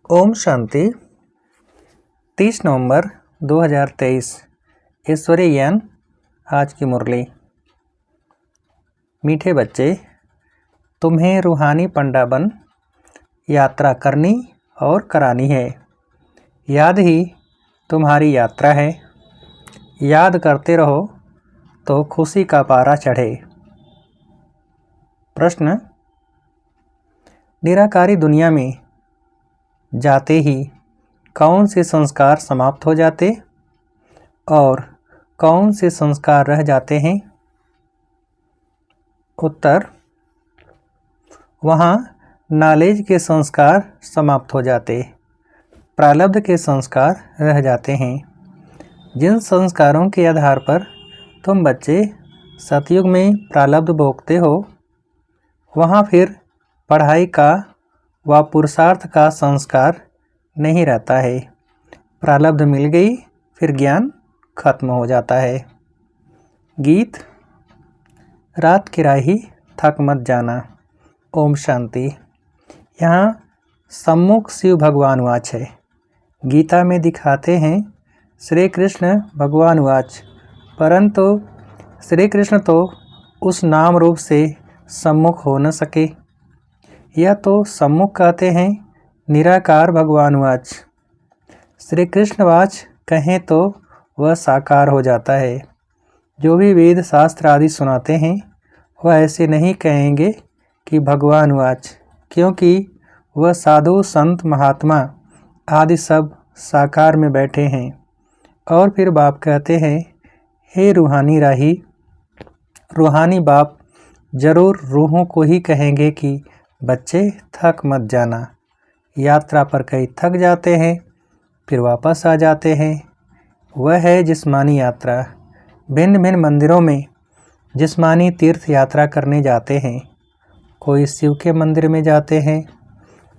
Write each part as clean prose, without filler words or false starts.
ओम शांति। 30 नवंबर 2023 ईश्वरीय ज्ञान। आज की मुरली। मीठे बच्चे, तुम्हें रूहानी पंडा बन यात्रा करनी और करानी है। याद ही तुम्हारी यात्रा है। याद करते रहो तो खुशी का पारा चढ़े। प्रश्न: निराकारी दुनिया में जाते ही कौन से संस्कार समाप्त हो जाते और कौन से संस्कार रह जाते हैं? उत्तर: वहाँ नॉलेज के संस्कार समाप्त हो जाते, प्रारब्ध के संस्कार रह जाते हैं। जिन संस्कारों के आधार पर तुम बच्चे सतयुग में प्रारब्ध भोगते हो, वहाँ फिर पढ़ाई का व पुरुषार्थ का संस्कार नहीं रहता है। प्रारब्ध मिल गई, फिर ज्ञान खत्म हो जाता है। गीत। रात की राही थक मत जाना। ओम शांति। यहाँ सम्मुख शिव भगवान वाच है। गीता में दिखाते हैं श्री कृष्ण भगवान वाच, परंतु श्री कृष्ण तो उस नाम रूप से सम्मुख हो न सके। यह तो सम्मुख कहते हैं निराकार भगवान वाच। श्री कृष्ण वाच कहें तो वह साकार हो जाता है। जो भी वेद शास्त्र आदि सुनाते हैं वह ऐसे नहीं कहेंगे कि भगवान वाच, क्योंकि वह साधु संत महात्मा आदि सब साकार में बैठे हैं। और फिर बाप कहते हैं, हे रूहानी राही, रूहानी बाप जरूर रूहों को ही कहेंगे कि बच्चे थक मत जाना। यात्रा पर कई थक जाते हैं, फिर वापस आ जाते हैं। वह है जिस्मानी यात्रा। भिन्न भिन्न मंदिरों में जिस्मानी तीर्थ यात्रा करने जाते हैं। कोई शिव के मंदिर में जाते हैं,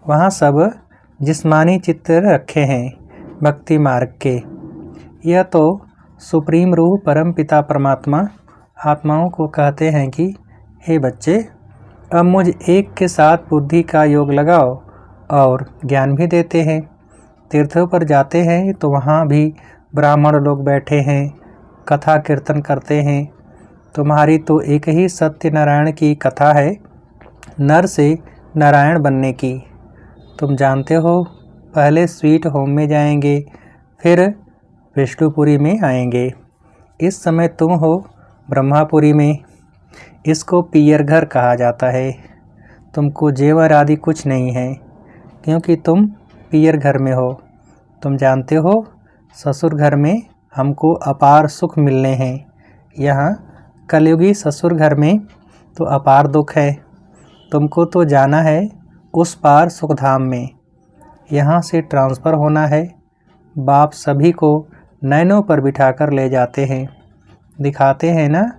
वहाँ सब जिस्मानी चित्र रखे हैं भक्ति मार्ग के। यह तो सुप्रीम रूह परम पिता परमात्मा आत्माओं को कहते हैं कि हे बच्चे, अब मुझ एक के साथ बुद्धि का योग लगाओ, और ज्ञान भी देते हैं। तीर्थों पर जाते हैं तो वहाँ भी ब्राह्मण लोग बैठे हैं, कथा कीर्तन करते हैं। तुम्हारी तो एक ही सत्यनारायण की कथा है, नर से नारायण बनने की। तुम जानते हो, पहले स्वीट होम में जाएंगे, फिर विष्णुपुरी में आएंगे। इस समय तुम हो ब्रह्मापुरी में। इसको पियर घर कहा जाता है। तुमको जेवर आदि कुछ नहीं है, क्योंकि तुम पियर घर में हो। तुम जानते हो, ससुर घर में हमको अपार सुख मिलने हैं। यहाँ कलयुगी ससुर घर में तो अपार दुख है। तुमको तो जाना है उस पार सुखधाम में। यहाँ से ट्रांसफ़र होना है। बाप सभी को नैनों पर बिठाकर ले जाते हैं। दिखाते हैं ना,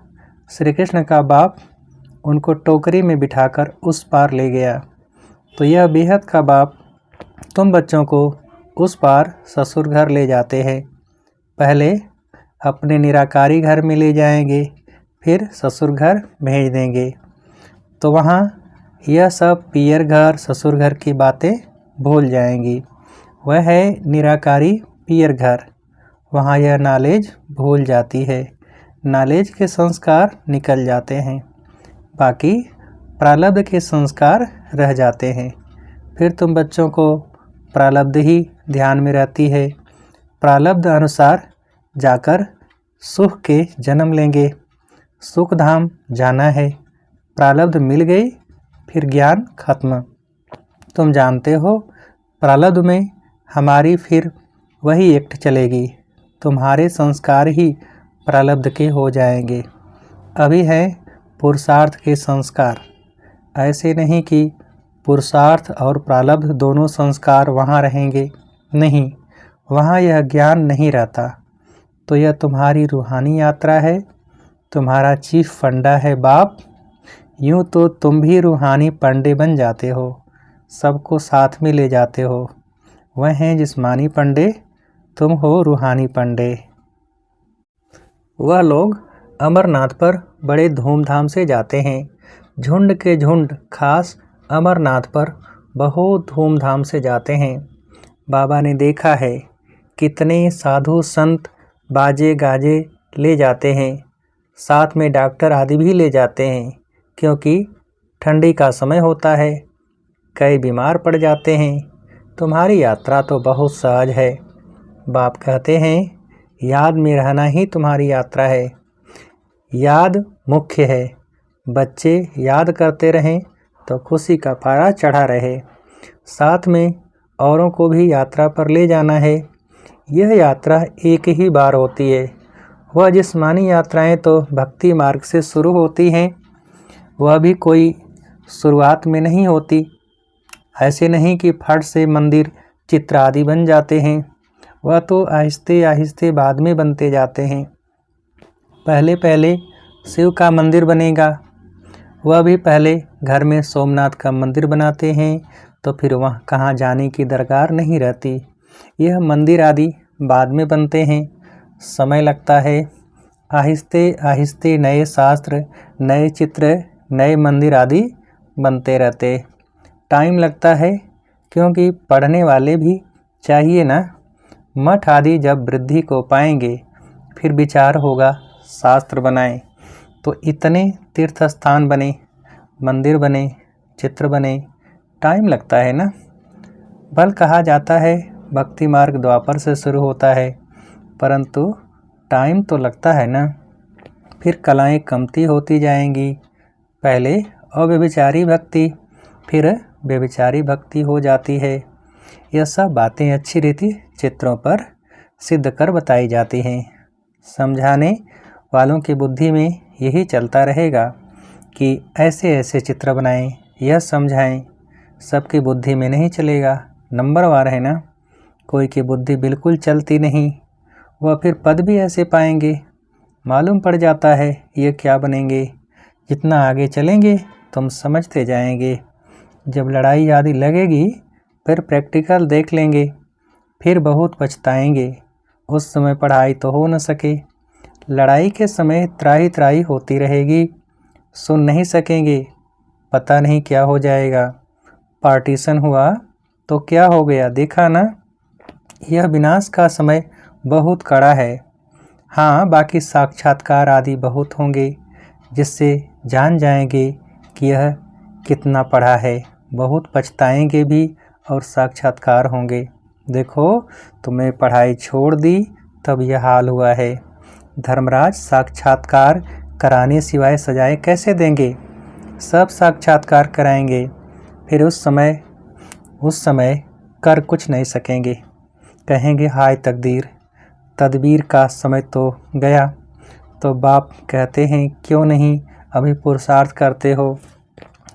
श्री कृष्ण का बाप उनको टोकरी में बिठाकर उस पार ले गया, तो यह बेहद का बाप तुम बच्चों को उस पार ससुर घर ले जाते हैं। पहले अपने निराकारी घर में ले जाएंगे, फिर ससुर घर भेज देंगे। तो वहाँ यह सब पियर घर ससुर घर की बातें भूल जाएंगी। वह है निराकारी पियर घर। वहाँ यह नॉलेज भूल जाती है। नॉलेज के संस्कार निकल जाते हैं, बाकी प्रारब्ध के संस्कार रह जाते हैं। फिर तुम बच्चों को प्रारब्ध ही ध्यान में रहती है। प्रारब्ध अनुसार जाकर सुख के जन्म लेंगे। सुख धाम जाना है। प्रारब्ध मिल गई, फिर ज्ञान खत्म। तुम जानते हो, प्रारब्ध में हमारी फिर वही एक्ट चलेगी। तुम्हारे संस्कार ही प्रारब्ध के हो जाएंगे। अभी है पुरुषार्थ के संस्कार। ऐसे नहीं कि पुरुषार्थ और प्रारब्ध दोनों संस्कार वहाँ रहेंगे, नहीं, वहाँ यह ज्ञान नहीं रहता। तो यह तुम्हारी रूहानी यात्रा है। तुम्हारा चीफ फंडा है बाप। यूँ तो तुम भी रूहानी पंडे बन जाते हो, सबको साथ में ले जाते हो। वह हैं जिस्मानी पंडे, तुम हो रूहानी पंडे। वह लोग अमरनाथ पर बड़े धूमधाम से जाते हैं। झुंड के झुंड खास अमरनाथ पर बहुत धूमधाम से जाते हैं। बाबा ने देखा है कितने साधु संत बाजे गाजे ले जाते हैं, साथ में डॉक्टर आदि भी ले जाते हैं, क्योंकि ठंडी का समय होता है, कई बीमार पड़ जाते हैं। तुम्हारी यात्रा तो बहुत सहज है। बाप कहते हैं याद में रहना ही तुम्हारी यात्रा है। याद मुख्य है। बच्चे याद करते रहें तो खुशी का पारा चढ़ा रहे। साथ में औरों को भी यात्रा पर ले जाना है। यह यात्रा एक ही बार होती है। वह जिस्मानी यात्राएं तो भक्ति मार्ग से शुरू होती हैं, वह भी कोई शुरुआत में नहीं होती। ऐसे नहीं कि फट से मंदिर चित्र आदि बन जाते हैं, वह तो आहिस्ते आहिस्ते बाद में बनते जाते हैं। पहले पहले शिव का मंदिर बनेगा, वह भी पहले घर में सोमनाथ का मंदिर बनाते हैं, तो फिर वहाँ कहाँ जाने की दरकार नहीं रहती। यह मंदिर आदि बाद में बनते हैं, समय लगता है। आहिस्ते आहिस्ते नए शास्त्र, नए चित्र, नए मंदिर आदि बनते रहते। टाइम लगता है, क्योंकि पढ़ने वाले भी चाहिए ना। मठ आदि जब वृद्धि को पाएंगे फिर विचार होगा शास्त्र बनाएं, तो इतने तीर्थ स्थान बने, मंदिर बने, चित्र बने, टाइम लगता है ना। बल कहा जाता है भक्ति मार्ग द्वापर से शुरू होता है, परंतु टाइम तो लगता है ना। फिर कलाएं कमती होती जाएंगी। पहले अव्यभिचारी भक्ति, फिर व्यभिचारी भक्ति हो जाती है। यह सब बातें अच्छी रीति चित्रों पर सिद्ध कर बताई जाती हैं। समझाने वालों की बुद्धि में यही चलता रहेगा कि ऐसे ऐसे चित्र बनाएं, यह समझाएं। सबकी बुद्धि में नहीं चलेगा, नंबरवार है ना। कोई की बुद्धि बिल्कुल चलती नहीं, वह फिर पद भी ऐसे पाएंगे, मालूम पड़ जाता है ये क्या बनेंगे। जितना आगे चलेंगे तुम समझते जाएंगे। जब लड़ाई आदि लगेगी फिर प्रैक्टिकल देख लेंगे, फिर बहुत पछताएंगे। उस समय पढ़ाई तो हो न सके। लड़ाई के समय त्राही त्राही होती रहेगी, सुन नहीं सकेंगे, पता नहीं क्या हो जाएगा। पार्टीशन हुआ तो क्या हो गया, देखा ना। यह विनाश का समय बहुत कड़ा है। हाँ, बाकी साक्षात्कार आदि बहुत होंगे, जिससे जान जाएंगे कि यह कितना पढ़ा है। बहुत पछताएंगे भी और साक्षात्कार होंगे। देखो, तुमने पढ़ाई छोड़ दी तब यह हाल हुआ है। धर्मराज साक्षात्कार कराने सिवाय सजाएं कैसे देंगे? सब साक्षात्कार कराएंगे, फिर उस समय कर कुछ नहीं सकेंगे। कहेंगे हाय तकदीर, तदबीर का समय तो गया। तो बाप कहते हैं क्यों नहीं अभी पुरुषार्थ करते हो,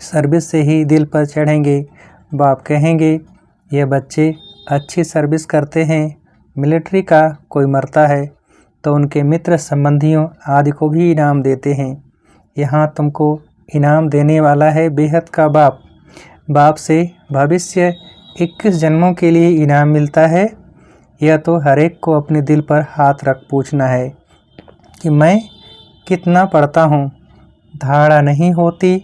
सर्विस से ही दिल पर चढ़ेंगे। बाप कहेंगे ये बच्चे अच्छी सर्विस करते हैं, मिलिट्री का कोई मरता है तो उनके मित्र संबंधियों आदि को भी इनाम देते हैं। यहाँ तुमको इनाम देने वाला है बेहद का बाप। बाप से भविष्य 21 जन्मों के लिए इनाम मिलता है। यह तो हर एक को अपने दिल पर हाथ रख पूछना है कि मैं कितना पढ़ता हूँ। धारणा नहीं होती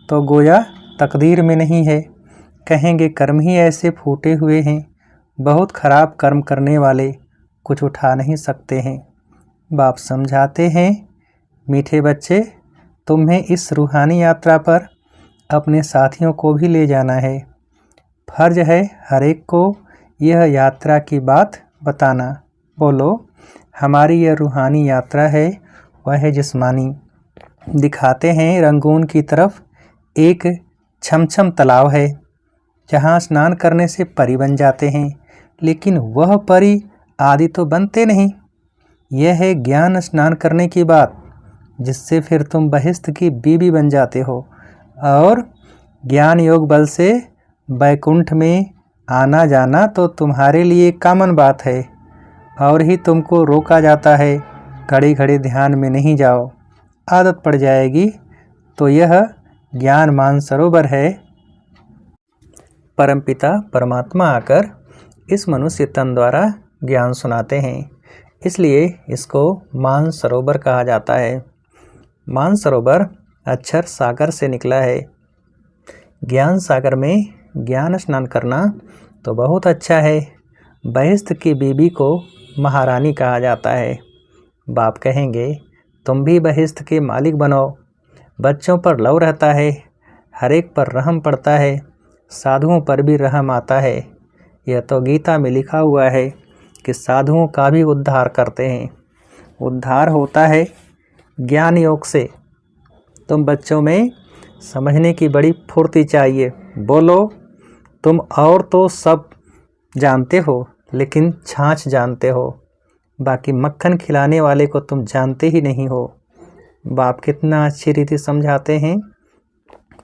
तो गोया तकदीर में नहीं है। कहेंगे कर्म ही ऐसे फूटे हुए हैं, बहुत खराब कर्म करने वाले कुछ उठा नहीं सकते हैं। बाप समझाते हैं मीठे बच्चे, तुम्हें इस रूहानी यात्रा पर अपने साथियों को भी ले जाना है। फर्ज है हर एक को यह यात्रा की बात बताना। बोलो, हमारी यह रूहानी यात्रा है, वह है जिस्मानी। दिखाते हैं रंगून की तरफ एक छमछम तालाब है, जहाँ स्नान करने से परी बन जाते हैं, लेकिन वह परी आदि तो बनते नहीं। यह है ज्ञान स्नान करने की बात, जिससे फिर तुम बहिष्ठ की बीवी बन जाते हो और ज्ञान योग बल से बैकुंठ में आना जाना तो तुम्हारे लिए कॉमन बात है। और ही तुमको रोका जाता है घड़ी घड़ी ध्यान में नहीं जाओ, आदत पड़ जाएगी। तो यह ज्ञान मानसरोवर है। परमपिता परमात्मा आकर इस मनुष्य तन द्वारा ज्ञान सुनाते हैं, इसलिए इसको मानसरोवर कहा जाता है। मानसरोवर अक्षर सागर से निकला है। ज्ञान सागर में ज्ञान स्नान करना तो बहुत अच्छा है, बहिश्त की बीबी को महारानी कहा जाता है। बाप कहेंगे तुम भी बहिश्त के मालिक बनो। बच्चों पर लव रहता है, हर एक पर रहम पड़ता है, साधुओं पर भी रहम आता है। यह तो गीता में लिखा हुआ है कि साधुओं का भी उद्धार करते हैं। उद्धार होता है ज्ञान योग से। तुम बच्चों में समझने की बड़ी फुर्ती चाहिए। बोलो तुम और तो सब जानते हो, लेकिन छाछ जानते हो, बाकी मक्खन खिलाने वाले को तुम जानते ही नहीं हो। बाप कितना अच्छी रीति समझाते हैं,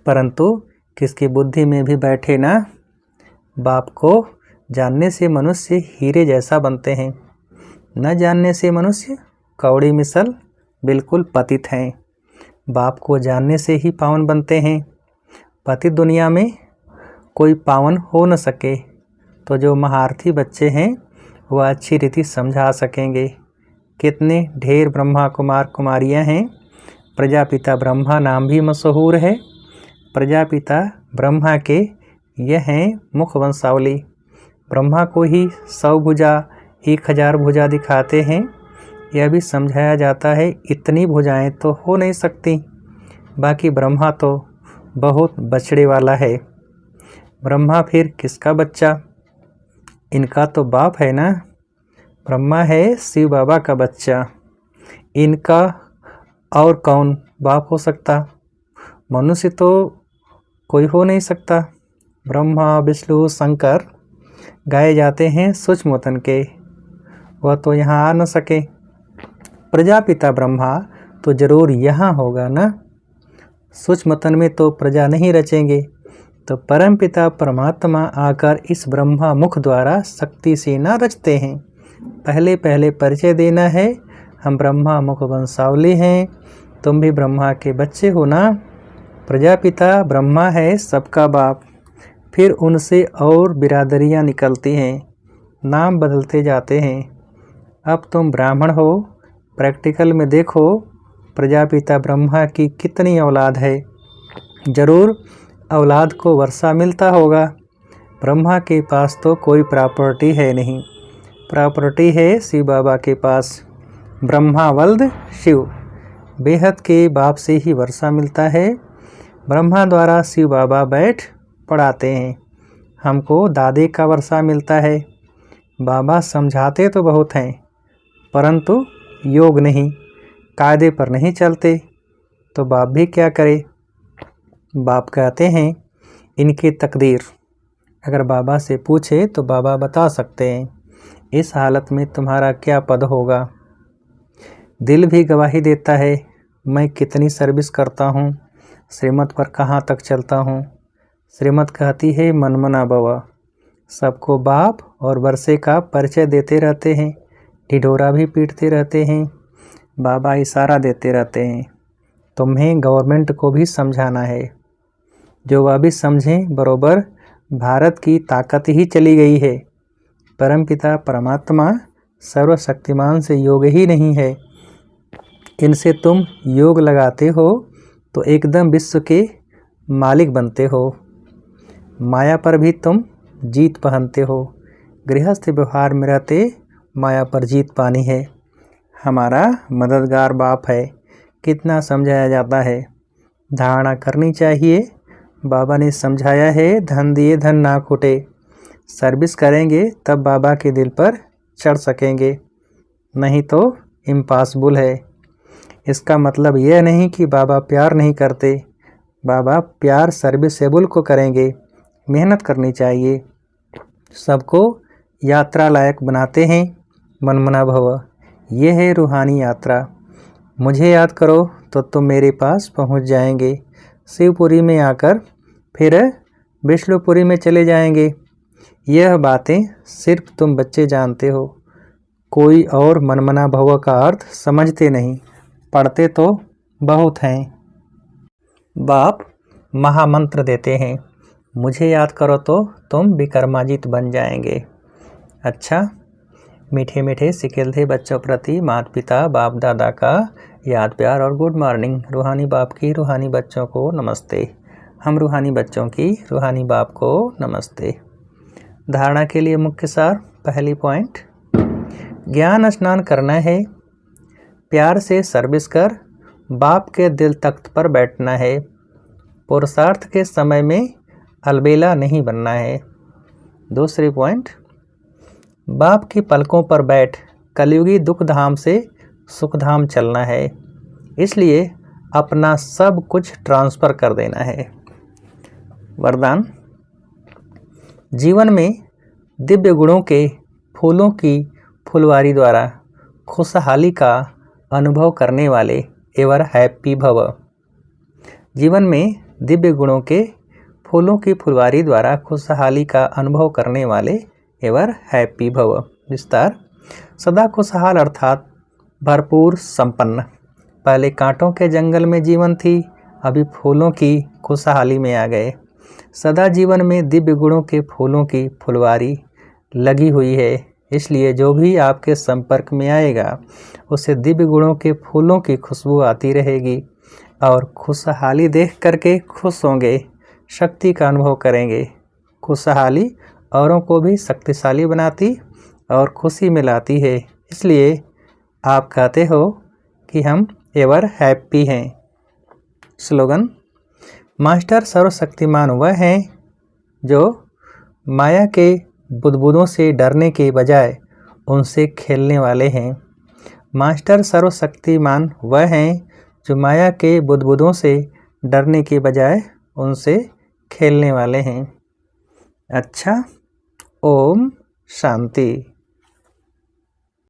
परंतु किसकी बुद्धि में भी बैठे ना। बाप को जानने से मनुष्य हीरे जैसा बनते हैं, न जानने से मनुष्य कौड़ी मिसल बिल्कुल पतित हैं। बाप को जानने से ही पावन बनते हैं। पतित दुनिया में कोई पावन हो न सके, तो जो महारथी बच्चे हैं वह अच्छी रीति समझा सकेंगे। कितने ढेर ब्रह्मा कुमार कुमारियां हैं। प्रजापिता ब्रह्मा नाम भी मशहूर है। प्रजापिता ब्रह्मा के यह हैं मुख वंशावली। ब्रह्मा को ही 100 भुजा 1000 भुजा दिखाते हैं। यह भी समझाया जाता है इतनी भुजाएं तो हो नहीं सकती, बाकी ब्रह्मा तो बहुत बछड़े वाला है। ब्रह्मा फिर किसका बच्चा? इनका तो बाप है ना। ब्रह्मा है शिव बाबा का बच्चा। इनका और कौन बाप हो सकता? मनुष्य तो कोई हो नहीं सकता। ब्रह्मा विष्णु शंकर गाए जाते हैं सूक्ष्म तन के, वह तो यहाँ आ न सके। प्रजापिता ब्रह्मा तो जरूर यहाँ होगा ना। सूक्ष्म तन में तो प्रजा नहीं रचेंगे, तो परमपिता परमात्मा आकर इस ब्रह्मा मुख द्वारा शक्ति से न रचते हैं। पहले पहले परिचय देना है, हम ब्रह्मा मुख वंशावली हैं, तुम भी ब्रह्मा के बच्चे हो ना। प्रजापिता ब्रह्मा है सबका बाप, फिर उनसे और बिरादरियां निकलती हैं, नाम बदलते जाते हैं। अब तुम ब्राह्मण हो, प्रैक्टिकल में देखो प्रजापिता ब्रह्मा की कितनी औलाद है। जरूर औलाद को वर्षा मिलता होगा। ब्रह्मा के पास तो कोई प्रॉपर्टी है नहीं, प्रॉपर्टी है शिव बाबा के पास। ब्रह्मा वल्द शिव, बेहद के बाप से ही वर्षा मिलता है। ब्रह्मा द्वारा शिव बाबा बैठ पढ़ाते हैं, हमको दादे का वर्षा मिलता है। बाबा समझाते तो बहुत हैं, परंतु योग नहीं, कायदे पर नहीं चलते, तो बाप भी क्या करे। बाप कहते हैं इनकी तकदीर। अगर बाबा से पूछे तो बाबा बता सकते हैं इस हालत में तुम्हारा क्या पद होगा। दिल भी गवाही देता है, मैं कितनी सर्विस करता हूँ, श्रीमत पर कहाँ तक चलता हूँ। श्रीमत कहती है मनमना भव। सबको बाप और वर्षे का परिचय देते रहते हैं, ढिढोरा भी पीटते रहते हैं, बाबा इशारा देते रहते हैं। तुम्हें गवर्नमेंट को भी समझाना है, जो वह भी समझें बरोबर भारत की ताकत ही चली गई है। परमपिता परमात्मा सर्वशक्तिमान से योग ही नहीं है। इनसे तुम योग लगाते हो तो एकदम विश्व के मालिक बनते हो। माया पर भी तुम जीत पहनते हो। गृहस्थ व्यवहार में रहते माया पर जीत पानी है। हमारा मददगार बाप है, कितना समझाया जाता है। धारणा करनी चाहिए, बाबा ने समझाया है धन दिए धन ना खूटे। सर्विस करेंगे तब बाबा के दिल पर चढ़ सकेंगे, नहीं तो इम्पॉसिबल है। इसका मतलब यह नहीं कि बाबा प्यार नहीं करते, बाबा प्यार सर्विसेबल को करेंगे। मेहनत करनी चाहिए, सबको यात्रा लायक बनाते हैं। मनमना भव, ये है रूहानी यात्रा। मुझे याद करो तो तुम मेरे पास पहुंच जाएंगे। शिवपुरी में आकर फिर विष्णुपुरी में चले जाएंगे। यह बातें सिर्फ तुम बच्चे जानते हो, कोई और मनमना भव का अर्थ समझते नहीं, पढ़ते तो बहुत हैं। बाप महामंत्र देते हैं, मुझे याद करो तो तुम विक्रमाजित बन जाएंगे। अच्छा, मीठे मीठे सिकेल बच्चों प्रति माता पिता बाप दादा का याद प्यार और गुड मॉर्निंग। रूहानी बाप की रूहानी बच्चों को नमस्ते। हम रूहानी बच्चों की रूहानी बाप को नमस्ते। धारणा के लिए मुख्य सार। पहली पॉइंट, ज्ञान स्नान करना है, प्यार से सर्विस कर, बाप के दिल तख्त पर बैठना है, पुरुषार्थ के समय में अलबेला नहीं बनना है। दूसरी पॉइंट, बाप की पलकों पर बैठ कलयुगी दुख धाम से सुखधाम चलना है, इसलिए अपना सब कुछ ट्रांसफ़र कर देना है। वरदान, जीवन में दिव्य गुणों के फूलों की फुलवारी द्वारा खुशहाली का अनुभव करने वाले एवर हैप्पी भव। जीवन में दिव्य गुणों के फूलों की फुलवारी द्वारा खुशहाली का अनुभव करने वाले एवर हैप्पी भव। विस्तार, सदा खुशहाल अर्थात भरपूर संपन्न। पहले कांटों के जंगल में जीवन थी, अभी फूलों की खुशहाली में आ गए। सदा जीवन में दिव्य गुणों के फूलों की फुलवारी लगी हुई है, इसलिए जो भी आपके संपर्क में आएगा उसे दिव्य गुणों के फूलों की खुशबू आती रहेगी और खुशहाली देख करके खुश होंगे, शक्ति का अनुभव करेंगे। खुशहाली औरों को भी शक्तिशाली बनाती और खुशी मिलाती है, इसलिए आप कहते हो कि हम एवर हैप्पी हैं। स्लोगन, मास्टर सर्वशक्तिमान वह हैं जो माया के बुदबुदों से डरने के बजाय उनसे खेलने वाले हैं। मास्टर सर्वशक्तिमान वह हैं जो माया के बुदबुदों से डरने के बजाय उनसे खेलने वाले हैं। अच्छा, ओम शांति।